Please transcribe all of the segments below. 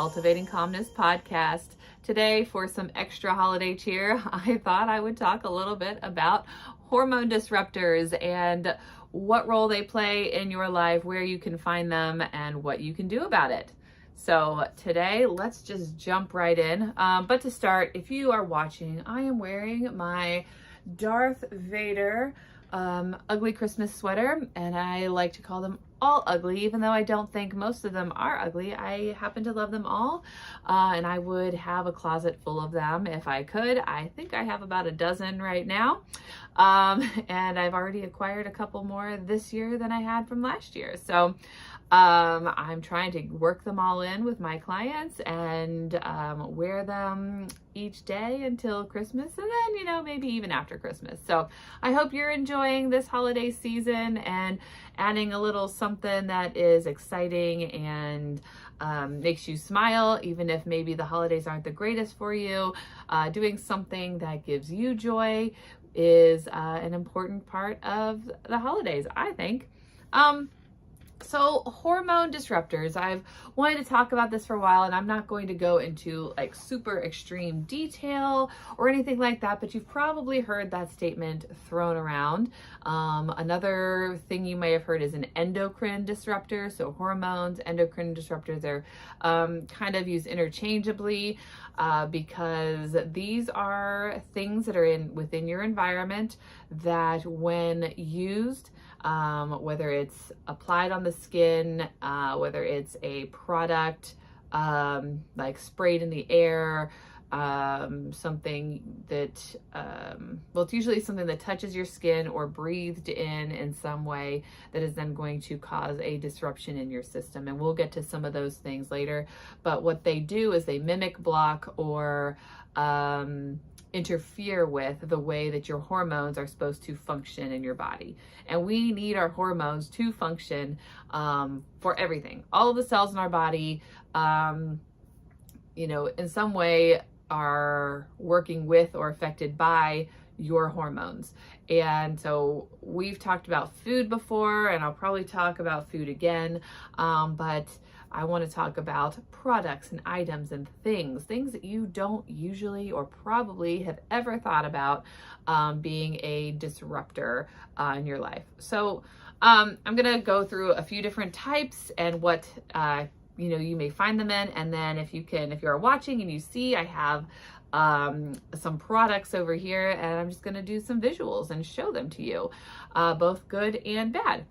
Cultivating Calmness podcast. Today, for some extra holiday cheer, I thought I would talk a little bit about hormone disruptors and what role they play in your life, where you can find them, and what you can do about it. So today, let's just jump right in. But to start, if you are watching, I am wearing my Darth Vader ugly Christmas sweater, and I like to call them all ugly, even though I don't think most of them are ugly. I happen to love them all, and I would have a closet full of them if I could. I think I have about a dozen right now, and I've already acquired a couple more this year than I had from last year. So I'm trying to work them all in with my clients and wear them each day until Christmas, and then, you know, maybe even after Christmas. So I hope you're enjoying this holiday season and adding a little something that is exciting and makes you smile, even if maybe the holidays aren't the greatest for you. Doing something that gives you joy is an important part of the holidays, I think. So hormone disruptors, I've wanted to talk about this for a while, and I'm not going to go into like super extreme detail or anything like that, but you've probably heard that statement thrown around. Another thing you may have heard is an endocrine disruptor. So hormones, endocrine disruptors are kind of used interchangeably because these are things that are within your environment that, when used, whether it's applied on the skin, whether it's a product like sprayed in the air, something that, well, it's usually something that touches your skin or breathed in some way that is then going to cause a disruption in your system. And we'll get to some of those things later. But what they do is they mimic, block, or interfere with the way that your hormones are supposed to function in your body. And we need our hormones to function for everything. All of the cells in our body, you know, in some way are working with or affected by your hormones. And so we've talked about food before, and I'll probably talk about food again, but I want to talk about products and items and things that you don't usually or probably have ever thought about being a disruptor in your life. So I'm going to go through a few different types and what you know, you may find them in, and then if you're watching and you see, I have some products over here, and I'm just going to do some visuals and show them to you, both good and bad.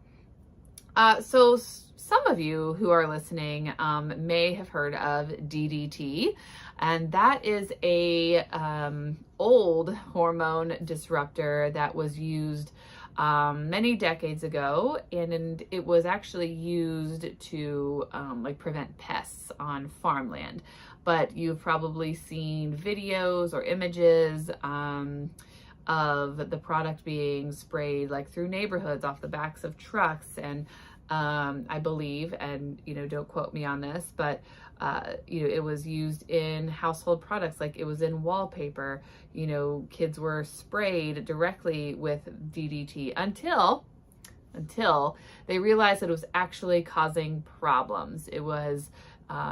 So some of you who are listening may have heard of DDT, and that is a old hormone disruptor that was used many decades ago, and it was actually used to like prevent pests on farmland. But you've probably seen videos or images of the product being sprayed like through neighborhoods, off the backs of trucks, and I believe, and you know, don't quote me on this, but you know, it was used in household products, like it was in wallpaper. You know, kids were sprayed directly with DDT until they realized that it was actually causing problems. It was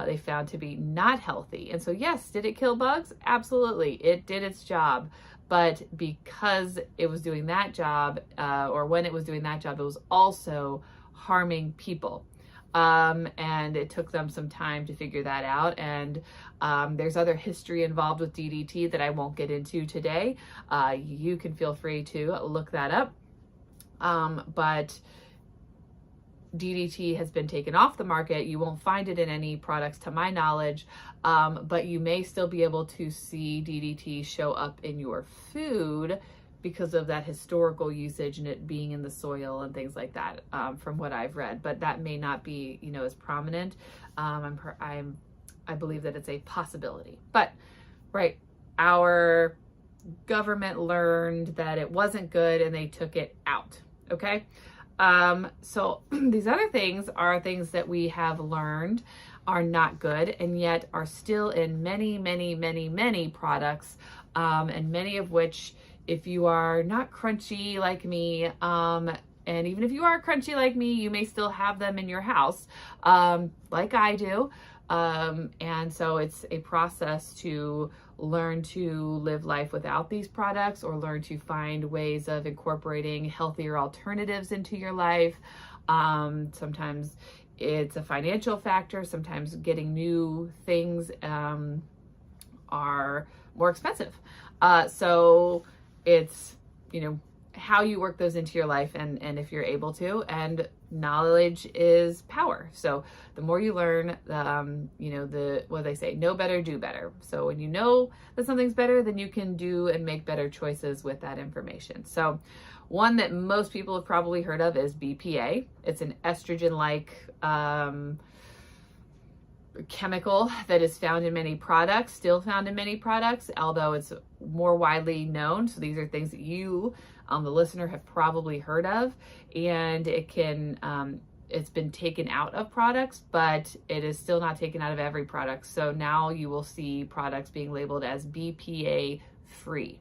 they found to be not healthy. And so yes, did it kill bugs? Absolutely, it did its job. But because it was doing that job, or when it was doing that job, it was also harming people. And it took them some time to figure that out. And there's other history involved with DDT that I won't get into today. You can feel free to look that up. But DDT has been taken off the market. You won't find it in any products to my knowledge, but you may still be able to see DDT show up in your food because of that historical usage and it being in the soil and things like that, from what I've read. But that may not be, you know, as prominent. I believe that it's a possibility. But right, our government learned that it wasn't good and they took it out. Okay. So these other things are things that we have learned are not good, and yet are still in many, many, many, many products, and many of which, if you are not crunchy like me, and even if you are crunchy like me, you may still have them in your house, like I do. And so it's a process to learn to live life without these products, or learn to find ways of incorporating healthier alternatives into your life. Sometimes it's a financial factor. Sometimes getting new things are more expensive. So it's, how you work those into your life, and if you're able to, and knowledge is power. So the more you learn, what they say, know better, do better. So when you know that something's better, then you can do and make better choices with that information. So one that most people have probably heard of is BPA. It's an estrogen-like chemical that is found in many products, still found in many products, although it's more widely known. So these are things that you, the listener, have probably heard of, and it can, it's been taken out of products, but it is still not taken out of every product. So now you will see products being labeled as BPA free.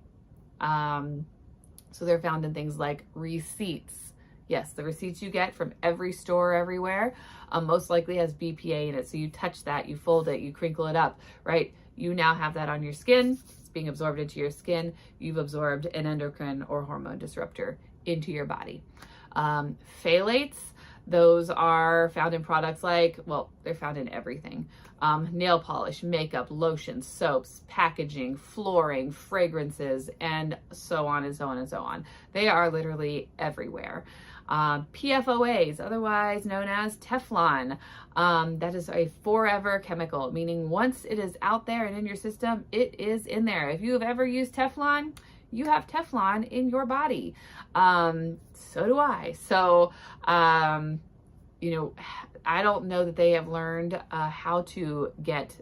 So they're found in things like receipts. Yes, the receipts you get from every store everywhere most likely has BPA in it. So you touch that, you fold it, you crinkle it up, right? You now have that on your skin. It's being absorbed into your skin. You've absorbed an endocrine or hormone disruptor into your body. Phthalates, those are found in products like, well, they're found in everything. Nail polish, makeup, lotions, soaps, packaging, flooring, fragrances, and so on and so on and so on. They are literally everywhere. PFOAs, otherwise known as Teflon. That is a forever chemical, meaning once it is out there and in your system, it is in there. If you have ever used Teflon, you have Teflon in your body. So do I. So, I don't know that they have learned how to get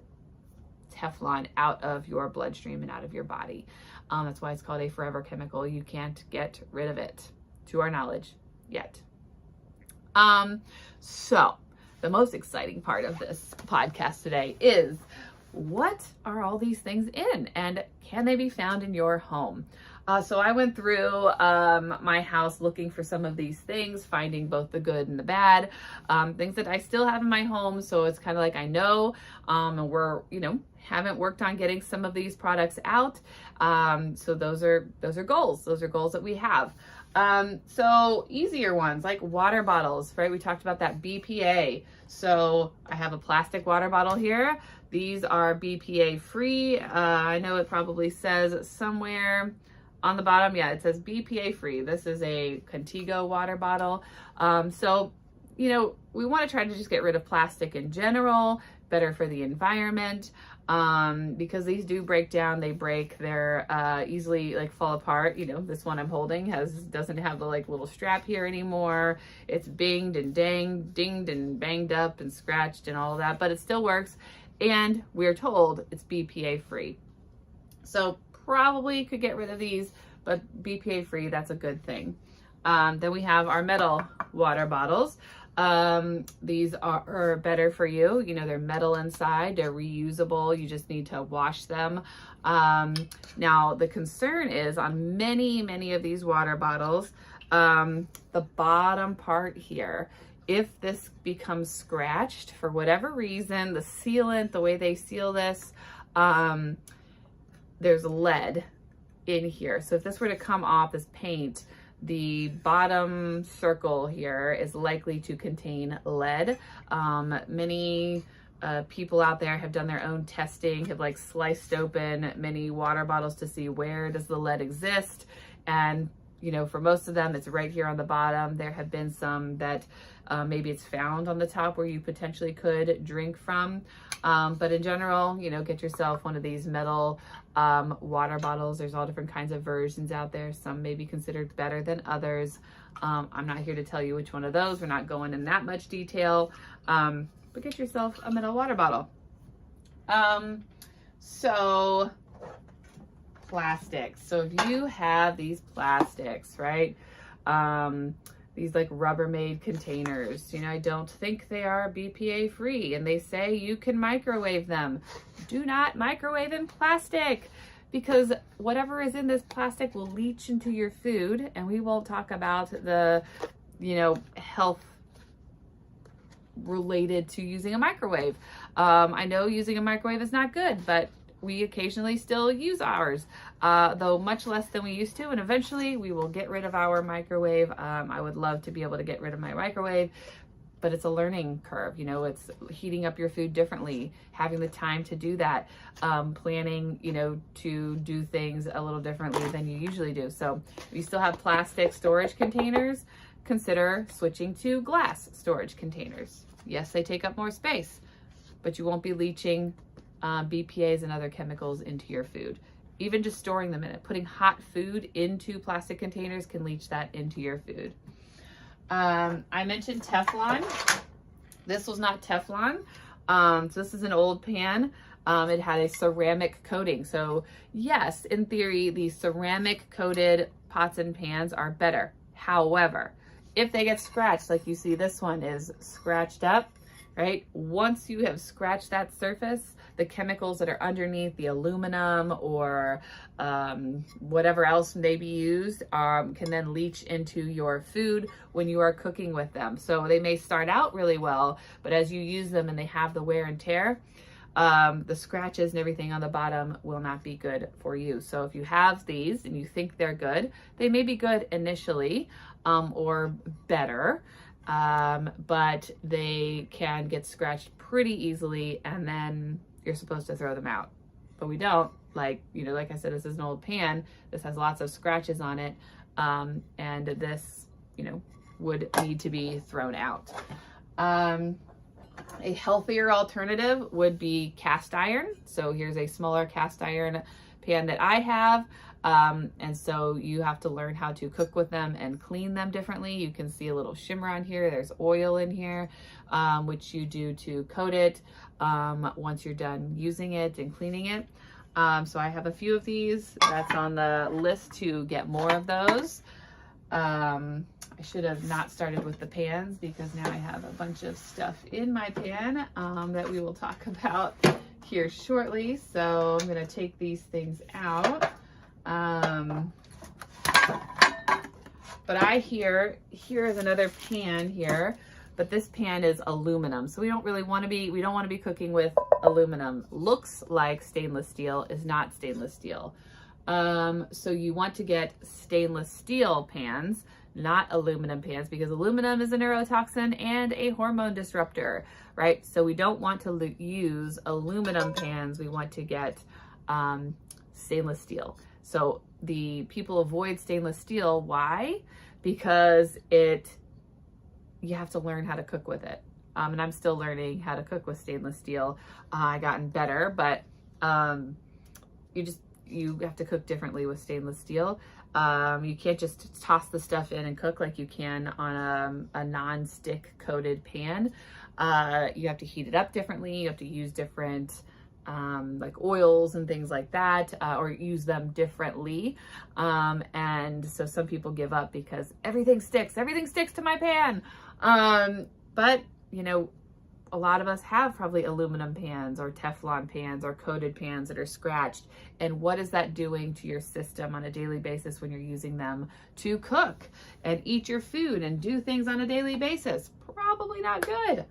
Teflon out of your bloodstream and out of your body. That's why it's called a forever chemical. You can't get rid of it, to our knowledge, yet. So the most exciting part of this podcast today is, what are all these things in, and can they be found in your home? So I went through my house looking for some of these things, finding both the good and the bad, things that I still have in my home. So it's kind of like I know, and we're, haven't worked on getting some of these products out. So those are goals. Those are goals that we have. So easier ones like water bottles, right? We talked about that BPA. So I have a plastic water bottle here. These are BPA free. I know it probably says somewhere on the bottom, yeah, it says BPA free. This is a 𝗘𝗽𝗃𝗀𝗃 water bottle. So, we want to try to just get rid of plastic in general, better for the environment, because these do break down. They break, they're easily fall apart. This one I'm holding doesn't have the little strap here anymore. It's dinged and banged up and scratched and all of that, but it still works. And we're told it's BPA free. So probably could get rid of these, but BPA free, that's a good thing. Then we have our metal water bottles. These are better for you. They're metal inside, they're reusable. You just need to wash them. Now the concern is on many of these water bottles, the bottom part here, if this becomes scratched for whatever reason, the sealant, the way they seal this, there's lead in here. So if this were to come off, this paint, the bottom circle here is likely to contain lead. Many people out there have done their own testing, have sliced open many water bottles to see where does the lead exist. And for most of them, it's right here on the bottom. There have been some that maybe it's found on the top where you potentially could drink from. But in general, get yourself one of these metal water bottles. There's all different kinds of versions out there. Some may be considered better than others. I'm not here to tell you which one of those. We're not going in that much detail. But get yourself a metal water bottle. So plastics. So if you have these plastics, right? These Rubbermaid containers, I don't think they are BPA free, and they say you can microwave them. Do not microwave in plastic, because whatever is in this plastic will leach into your food, and we won't talk about the, health related to using a microwave. I know using a microwave is not good, but we occasionally still use ours, though much less than we used to, and eventually we will get rid of our microwave. I would love to be able to get rid of my microwave, but it's a learning curve. You know, it's heating up your food differently, having the time to do that, planning, you know, to do things a little differently than you usually do. So if you still have plastic storage containers, consider switching to glass storage containers. Yes, they take up more space, but you won't be leaching BPAs and other chemicals into your food. Even just storing them in it, putting hot food into plastic containers can leach that into your food. I mentioned Teflon. This was not Teflon. So this is an old pan. It had a ceramic coating. So yes, in theory, the ceramic coated pots and pans are better. However, if they get scratched, like you see this one is scratched up, right? Once you have scratched that surface, the chemicals that are underneath, the aluminum or whatever else may be used, can then leach into your food when you are cooking with them. So they may start out really well, but as you use them and they have the wear and tear, the scratches and everything on the bottom will not be good for you. So if you have these and you think they're good, they may be good initially, or better, but they can get scratched pretty easily, and then you're supposed to throw them out. But we don't. Like, you know, like I said, this is an old pan. This has lots of scratches on it, and this, you know, would need to be thrown out. A healthier alternative would be cast iron. So here's a smaller cast iron pan that I have. And so you have to learn how to cook with them and clean them differently. You can see a little shimmer on here. There's oil in here, which you do to coat it once you're done using it and cleaning it. So I have a few of these. That's on the list to get more of those. I should have not started with the pans because now I have a bunch of stuff in my pan that we will talk about here shortly. So I'm going to take these things out. But here is another pan here, but this pan is aluminum. So we don't want to be cooking with aluminum. Looks like stainless steel, is not stainless steel. So you want to get stainless steel pans, not aluminum pans, because aluminum is a neurotoxin and a hormone disruptor, right? So we don't want to use aluminum pans. We want to get stainless steel. So the people avoid stainless steel. Why? Because you have to learn how to cook with it. And I'm still learning how to cook with stainless steel. I've gotten better, but you have to cook differently with stainless steel. You can't just toss the stuff in and cook like you can on a non-stick coated pan. You have to heat it up differently. You have to use different like oils and things like that, or use them differently. And so some people give up because everything sticks to my pan. But you know, a lot of us have probably aluminum pans or Teflon pans or coated pans that are scratched. And what is that doing to your system on a daily basis when you're using them to cook and eat your food and do things on a daily basis? Probably not good.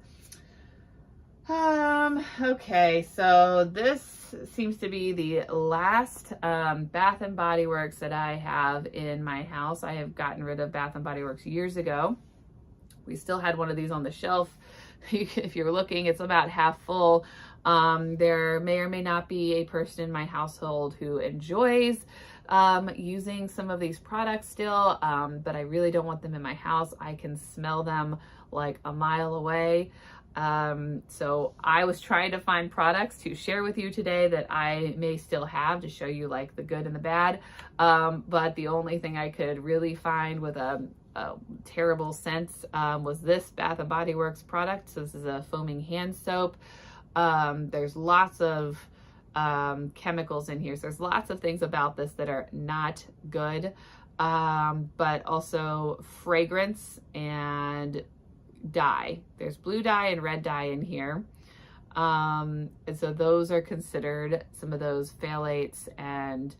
Okay, so this seems to be the last Bath & Body Works that I have in my house. I have gotten rid of Bath & Body Works years ago. We still had one of these on the shelf. If you're looking, it's about half full. There may or may not be a person in my household who enjoys using some of these products still, but I really don't want them in my house. I can smell them like a mile away. So I was trying to find products to share with you today that I may still have to show you like the good and the bad. But the only thing I could really find with a terrible scent was this Bath & Body Works product. So this is a foaming hand soap. There's lots of chemicals in here. So there's lots of things about this that are not good, but also fragrance and dye. There's blue dye and red dye in here. And so those are considered some of those phthalates, and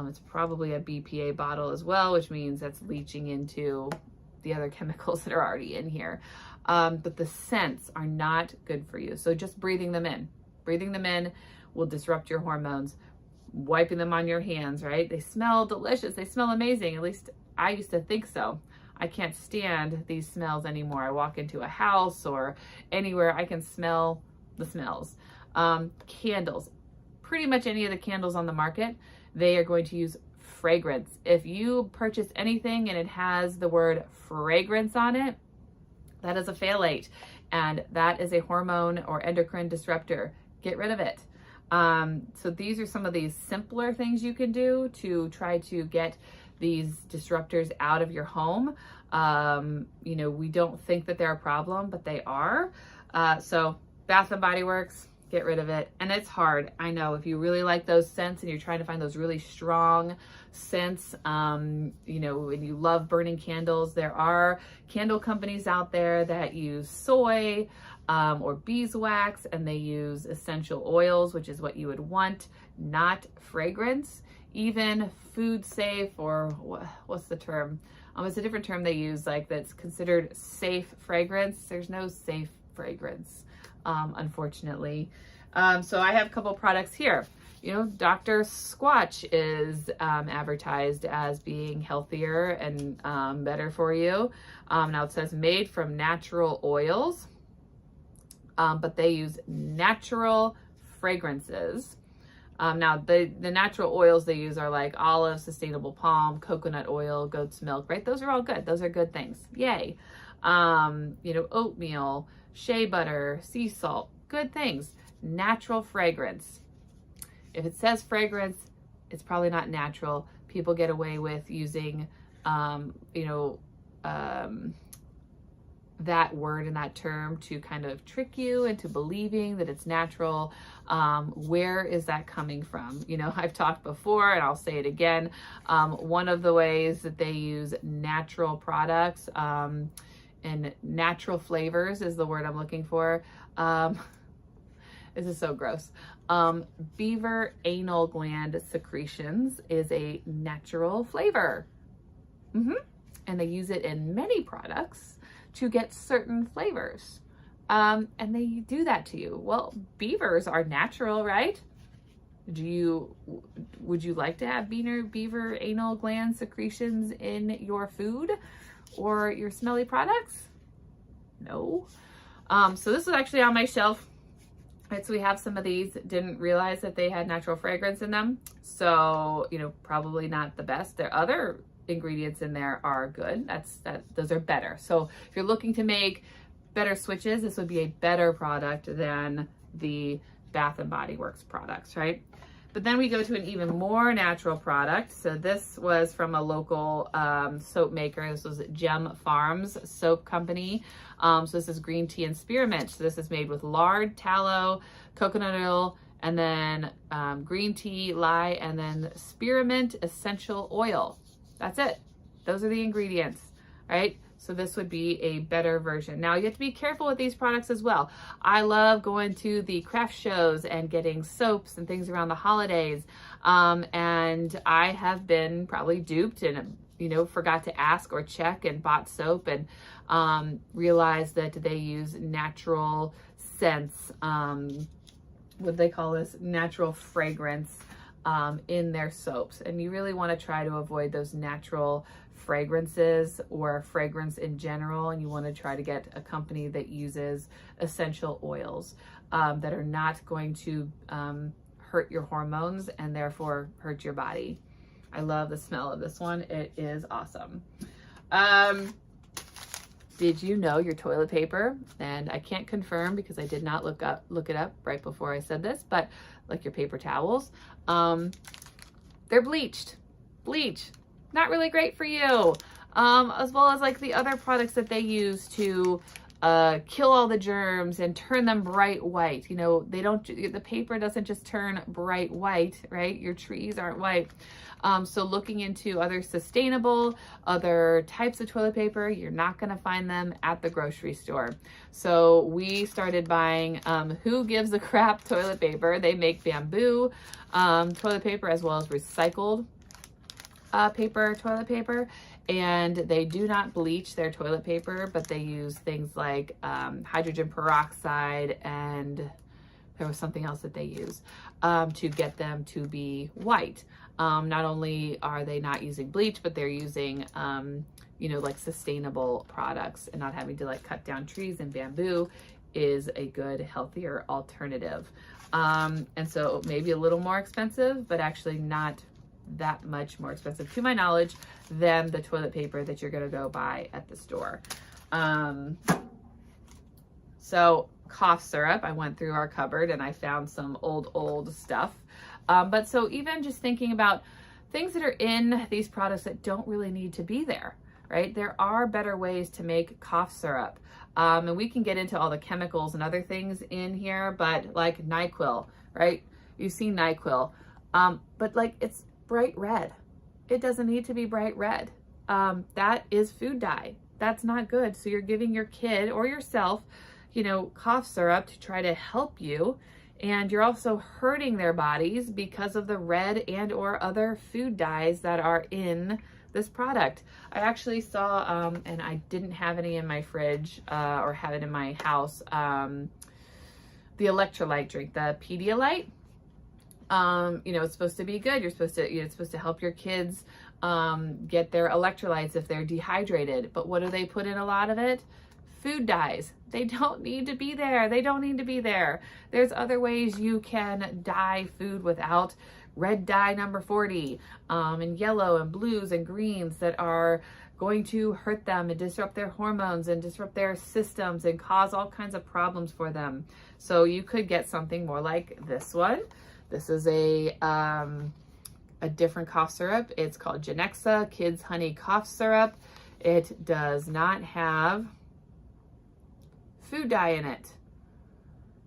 it's probably a BPA bottle as well, which means that's leaching into the other chemicals that are already in here. But the scents are not good for you. So just breathing them in will disrupt your hormones. Wiping them on your hands, right? They smell delicious. They smell amazing. At least I used to think so. I can't stand these smells anymore. I walk into a house or anywhere, I can smell the smells. Candles, pretty much any of the candles on the market, they are going to use fragrance. If you purchase anything and it has the word fragrance on it, that is a phthalate, and that is a hormone or endocrine disruptor. Get rid of it. So these are some of these simpler things you can do to try to get these disruptors out of your home. You know, we don't think that they're a problem, but they are. So Bath and Body Works, get rid of it. And it's hard. I know if you really like those scents and you're trying to find those really strong scents, you know, and you love burning candles, there are candle companies out there that use soy or beeswax, and they use essential oils, which is what you would want, not fragrance. Even food safe, or what's the term? It's a different term they use, like that's considered safe fragrance. There's no safe fragrance, unfortunately. So I have a couple products here. You know, Dr. Squatch is advertised as being healthier and better for you. Now it says made from natural oils, but they use natural fragrances. Now the natural oils they use are like olive, sustainable palm, coconut oil, goat's milk, right? Those are all good. Those are good things. Yay. You know, oatmeal, shea butter, sea salt, good things. Natural fragrance. If it says fragrance, it's probably not natural. People get away with using, you know, that word and that term to kind of trick you into believing that it's natural. Where is that coming from? You know, I've talked before and I'll say it again. One of the ways that they use natural products and natural flavors is the word I'm looking for. This is so gross. Beaver anal gland secretions is a natural flavor. And they use it in many products to get certain flavors. And they do that to you. Well, beavers are natural, right? Would you like to have beaver anal gland secretions in your food or your smelly products? No. So this is actually on my shelf. Right, so we have some of these. Didn't realize that they had natural fragrance in them. So, you know, probably not the best. There are other ingredients in there are good. Those are better. So if you're looking to make better switches, this would be a better product than the Bath and Body Works products, right? But then we go to an even more natural product. So this was from a local soap maker. This was Gem Farms Soap Company. So this is green tea and spearmint. So this is made with lard, tallow, coconut oil, and then green tea, lye, and then spearmint essential oil. That's it. Those are the ingredients, right? So this would be a better version. Now you have to be careful with these products as well. I love going to the craft shows and getting soaps and things around the holidays. And I have been probably duped and, you know, forgot to ask or check and bought soap and realized that they use natural scents. What do they call this? Natural fragrance in their soaps. And you really want to try to avoid those natural fragrances or fragrance in general, and you want to try to get a company that uses essential oils that are not going to hurt your hormones and therefore hurt your body. I love the smell of this one. It is awesome. Did you know your toilet paper, and I can't confirm because I did not look it up right before I said this, but like your paper towels, they're bleached. Bleach. Not really great for you, as well as like the other products that they use to kill all the germs and turn them bright white. You know, the paper doesn't just turn bright white, right? Your trees aren't white. So looking into other sustainable, other types of toilet paper, you're not going to find them at the grocery store. So we started buying Who Gives a Crap toilet paper. They make bamboo toilet paper as well as recycled toilet paper, and they do not bleach their toilet paper, but they use things like hydrogen peroxide, and there was something else that they use to get them to be white. Not only are they not using bleach, but they're using you know, like sustainable products, and not having to like cut down trees, and bamboo is a good, healthier alternative. And so maybe a little more expensive, but actually not that much more expensive to my knowledge than the toilet paper that you're gonna go buy at the store. So cough syrup, I went through our cupboard and I found some old stuff. But so even just thinking about things that are in these products that don't really need to be there, right? There are better ways to make cough syrup. And we can get into all the chemicals and other things in here, but like NyQuil, right? You've seen NyQuil, but like it's bright red. It doesn't need to be bright red. That is food dye. That's not good. So you're giving your kid or yourself, you know, cough syrup to try to help you. And you're also hurting their bodies because of the red and or other food dyes that are in this product. I actually saw, and I didn't have any in my fridge or have it in my house, the electrolyte drink, the Pedialyte. You know, it's supposed to be good. You're supposed to, you know, it's supposed to help your kids get their electrolytes if they're dehydrated. But what do they put in a lot of it? Food dyes. They don't need to be there. They don't need to be there. There's other ways you can dye food without red dye number 40, and yellow and blues and greens that are going to hurt them and disrupt their hormones and disrupt their systems and cause all kinds of problems for them. So you could get something more like this one. This is a different cough syrup. It's called 𝗓𝗄𝗃 Kids Honey Cough Syrup. It does not have food dye in it.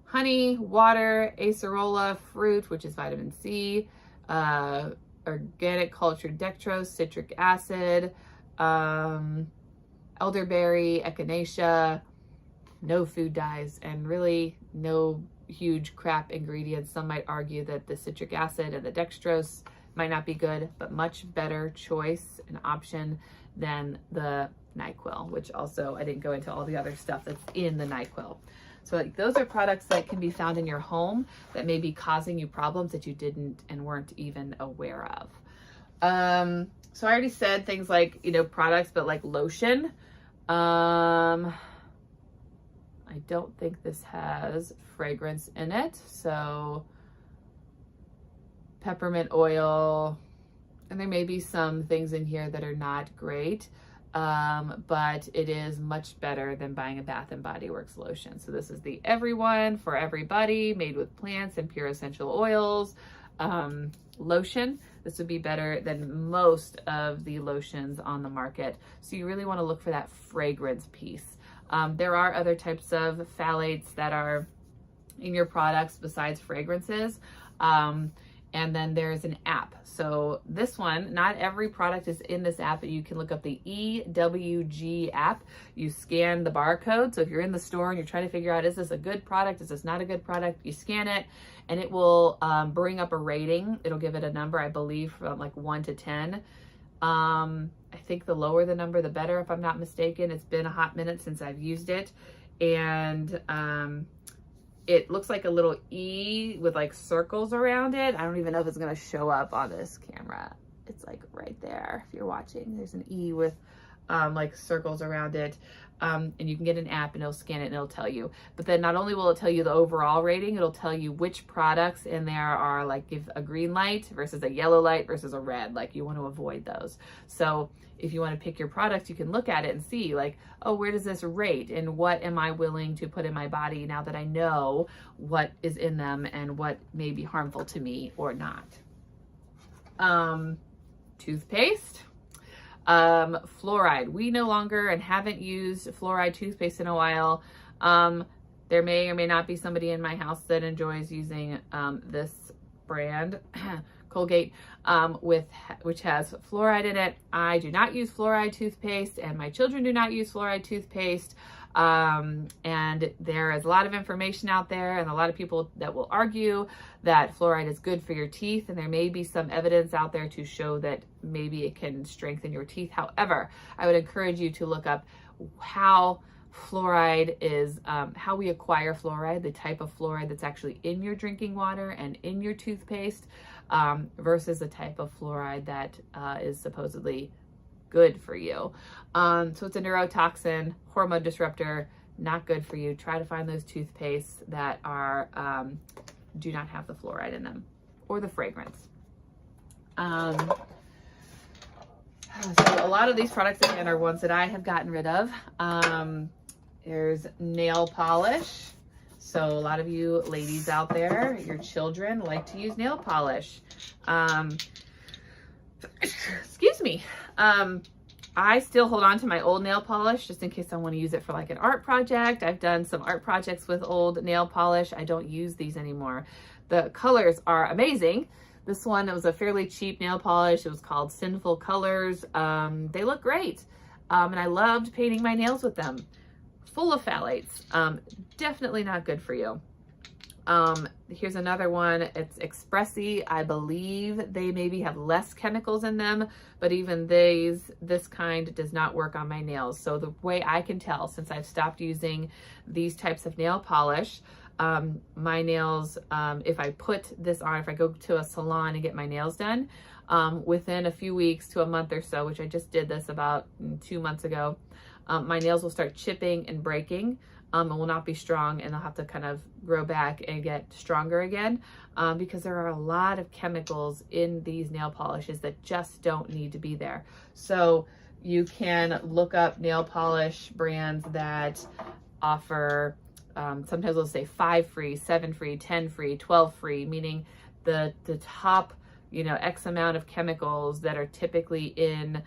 Honey, water, acerola, fruit, which is vitamin C, organic cultured dextrose, citric acid, elderberry, echinacea, no food dyes, and really no huge crap ingredients. Some might argue that the citric acid and the dextrose might not be good, but much better choice and option than the NyQuil, which also I didn't go into all the other stuff that's in the NyQuil. So like, those are products that can be found in your home that may be causing you problems that you didn't and weren't even aware of. So I already said things like, you know, products, but like lotion. I don't think this has fragrance in it. So peppermint oil, and there may be some things in here that are not great. But it is much better than buying a Bath and Body Works lotion. So this is the Everyone for Everybody, made with plants and pure essential oils lotion. This would be better than most of the lotions on the market. So you really want to look for that fragrance piece. There are other types of phthalates that are in your products besides fragrances. And then there's an app. So this one, not every product is in this app, but you can look up the 𝗖𝗹𝗵𝗃 app. You scan the barcode. So if you're in the store and you're trying to figure out, is this a good product? Is this not a good product? You scan it and it will bring up a rating. It'll give it a number, I believe, from like 1 to 10. I think the lower the number, the better, if I'm not mistaken. It's been a hot minute since I've used it. And it looks like a little E with like circles around it. I don't even know if it's gonna show up on this camera. It's like right there. If you're watching, there's an E with like circles around it. And you can get an app and it'll scan it and it'll tell you. But then not only will it tell you the overall rating, it'll tell you which products in there are like, give a green light versus a yellow light versus a red. Like, you want to avoid those. So if you want to pick your product, you can look at it and see like, oh, where does this rate and what am I willing to put in my body now that I know what is in them and what may be harmful to me or not. Toothpaste. Fluoride. We no longer and haven't used fluoride toothpaste in a while. There may or may not be somebody in my house that enjoys using this brand Colgate, which has fluoride in it. I do not use fluoride toothpaste, and my children do not use fluoride toothpaste. And there is a lot of information out there and a lot of people that will argue that fluoride is good for your teeth, and there may be some evidence out there to show that maybe it can strengthen your teeth. However, I would encourage you to look up how fluoride is, how we acquire fluoride, the type of fluoride that's actually in your drinking water and in your toothpaste, versus the type of fluoride that is supposedly good for you. So it's a neurotoxin, hormone disruptor, not good for you. Try to find those toothpastes that are do not have the fluoride in them or the fragrance. So a lot of these products, again, are ones that I have gotten rid of. There's nail polish. So a lot of you ladies out there, your children like to use nail polish. Excuse me. I still hold on to my old nail polish just in case I want to use it for like an art project. I've done some art projects with old nail polish. I don't use these anymore. The colors are amazing. This one, it was a fairly cheap nail polish. It was called Sinful Colors. They look great. And I loved painting my nails with them. Full of phthalates. Definitely not good for you. Here's another one. It's �y'𝗋𝘂𝗶𝘃𝗁. I believe they maybe have less chemicals in them, but even this kind does not work on my nails. So the way I can tell, since I've stopped using these types of nail polish, my nails, if I put this on, if I go to a salon and get my nails done, within a few weeks to a month or so, which I just did this about 2 months ago, my nails will start chipping and breaking. And will not be strong, and they'll have to kind of grow back and get stronger again, because there are a lot of chemicals in these nail polishes that just don't need to be there. So you can look up nail polish brands that offer, sometimes they'll say 5 free, 7 free, 10 free, 12 free, meaning the top, X amount of chemicals that are typically in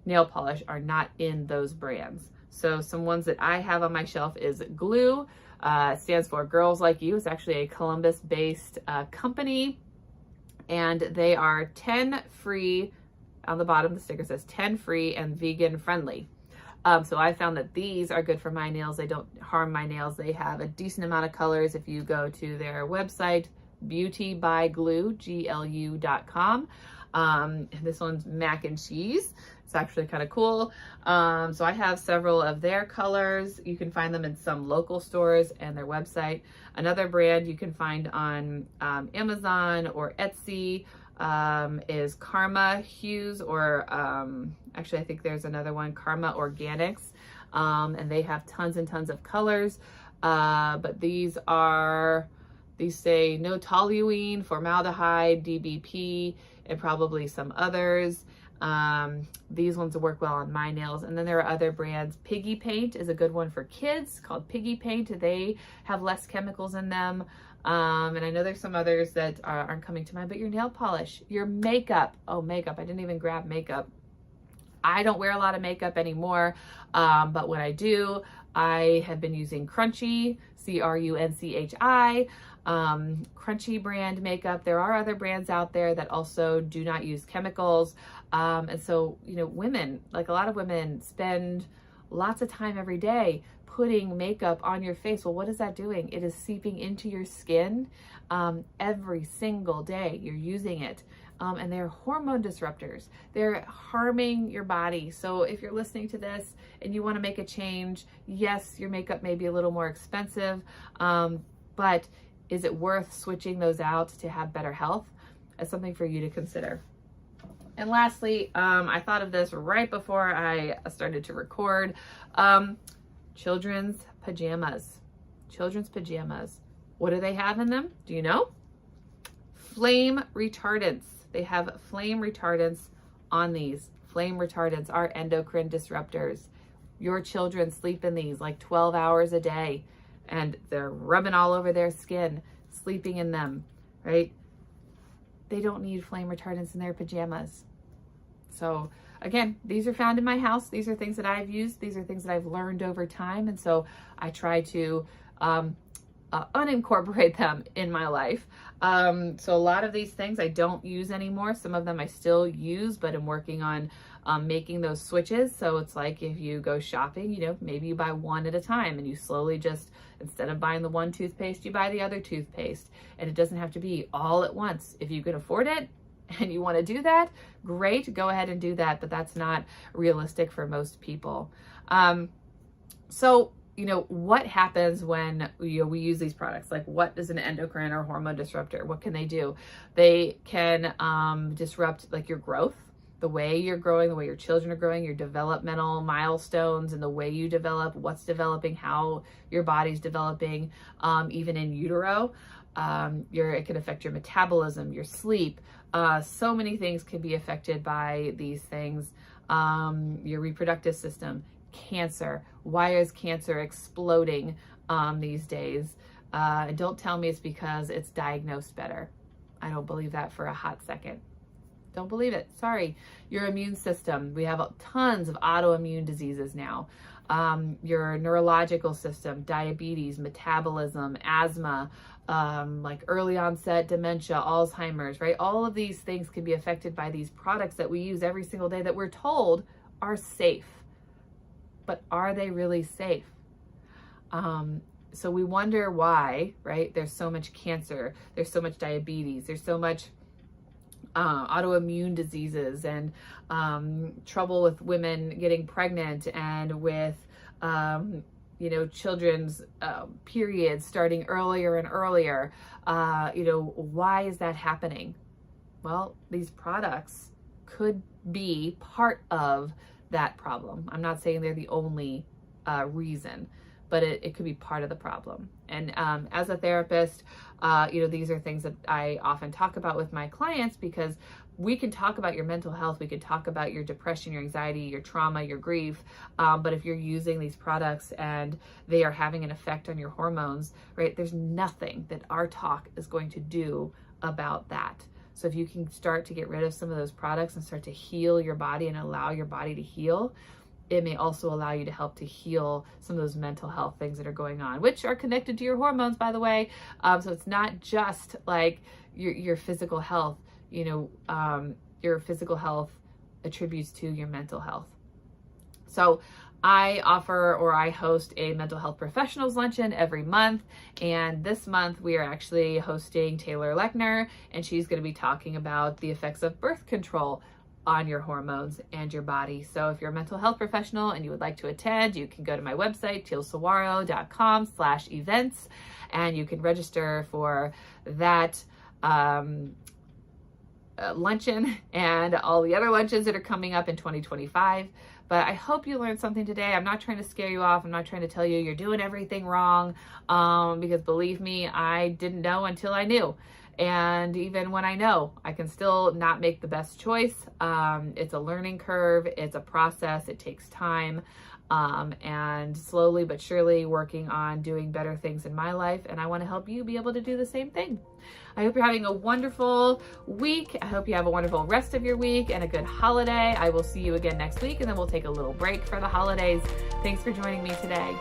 nail polish are not in those brands. So some ones that I have on my shelf is Glue, stands for Girls Like You. It's actually a Columbus-based company, and they are 10 free. On the bottom, the sticker says 10 free and vegan friendly. So I found that these are good for my nails. They don't harm my nails. They have a decent amount of colors. If you go to their website, beautybyglue.com. And this one's mac and cheese. It's actually kind of cool. So I have several of their colors. You can find them in some local stores and their website. Another brand you can find on Amazon or Etsy is 𝗏𝗃𝗁, or actually I think there's another one, 𝗏𝗏 Organics, and they have tons and tons of colors. But these say no toluene, formaldehyde, DBP, and probably some others. These ones will work well on my nails. And then there are other brands. Piggy Paint is a good one for kids, called Piggy Paint. They have less chemicals in them. And I know there's some others that aren't coming to mind, but your nail polish, your makeup. Oh, makeup. I didn't even grab makeup. I don't wear a lot of makeup anymore. But when I do, I have been using Crunchi, CRUNCHI, Crunchi brand makeup. There are other brands out there that also do not use chemicals. And so, women, like a lot of women, spend lots of time every day putting makeup on your face. Well, what is that doing? It is seeping into your skin every single day. You're using it. And they're hormone disruptors. They're harming your body. So if you're listening to this and you want to make a change, yes, your makeup may be a little more expensive, but is it worth switching those out to have better health? It's something for you to consider. And lastly, I thought of this right before I started to record. Children's pajamas. Children's pajamas. What do they have in them? Do you know? Flame retardants. They have flame retardants on these. Flame retardants are endocrine disruptors. Your children sleep in these like 12 hours a day, and they're rubbing all over their skin, sleeping in them, right? They don't need flame retardants in their pajamas. So again, these are found in my house. These are things that I've used. These are things that I've learned over time. And so I try to unincorporate them in my life. So a lot of these things I don't use anymore. Some of them I still use, but I'm working on making those switches. So it's like if you go shopping, you know, maybe you buy one at a time and you slowly just, instead of buying the one toothpaste, you buy the other toothpaste. And it doesn't have to be all at once. If you can afford it and you want to do that, great, go ahead and do that. But that's not realistic for most people. So, you know, what happens when we use these products? Like, what is an endocrine or hormone disruptor? What can they do? They can disrupt like your growth, the way you're growing, the way your children are growing, your developmental milestones and the way you develop, what's developing, how your body's developing, even in utero. It can affect your metabolism, your sleep. So many things can be affected by these things. Your reproductive system, cancer. Why is cancer exploding these days? Don't tell me it's because it's diagnosed better. I don't believe that for a hot second. Don't believe it. Sorry. Your immune system. We have tons of autoimmune diseases now. Your neurological system, diabetes, metabolism, asthma, like early onset dementia, Alzheimer's, right? All of these things can be affected by these products that we use every single day that we're told are safe. But are they really safe? So we wonder why, right? There's so much cancer, there's so much diabetes, there's so much autoimmune diseases and trouble with women getting pregnant and with, you know, children's periods starting earlier and earlier. You know, why is that happening? Well, these products could be part of that problem. I'm not saying they're the only reason, but it could be part of the problem. And as a therapist, you know, these are things that I often talk about with my clients, because we can talk about your mental health, we can talk about your depression, your anxiety, your trauma, your grief, but if you're using these products and they are having an effect on your hormones, right, there's nothing that our talk is going to do about that. So if you can start to get rid of some of those products and start to heal your body and allow your body to heal, it may also allow you to help to heal some of those mental health things that are going on, which are connected to your hormones, by the way. So it's not just like your physical health, you know, your physical health attributes to your mental health. So I offer, or I host, a mental health professionals luncheon every month. And this month we are actually hosting 𝗘𝗨𝗪, and she's going to be talking about the effects of birth control on your hormones and your body. So if you're a mental health professional and you would like to attend, you can go to my website, 𝗘𝗨𝗪𝗀𝗪.com/events, and you can register for that luncheon and all the other luncheons that are coming up in 2025. But I hope you learned something today. I'm not trying to scare you off. I'm not trying to tell you you're doing everything wrong, because believe me, I didn't know until I knew. And even when I know, I can still not make the best choice. It's a learning curve. It's a process. It takes time. And slowly but surely working on doing better things in my life. And I want to help you be able to do the same thing. I hope you're having a wonderful week. I hope you have a wonderful rest of your week and a good holiday. I will see you again next week, and then we'll take a little break for the holidays. Thanks for joining me today.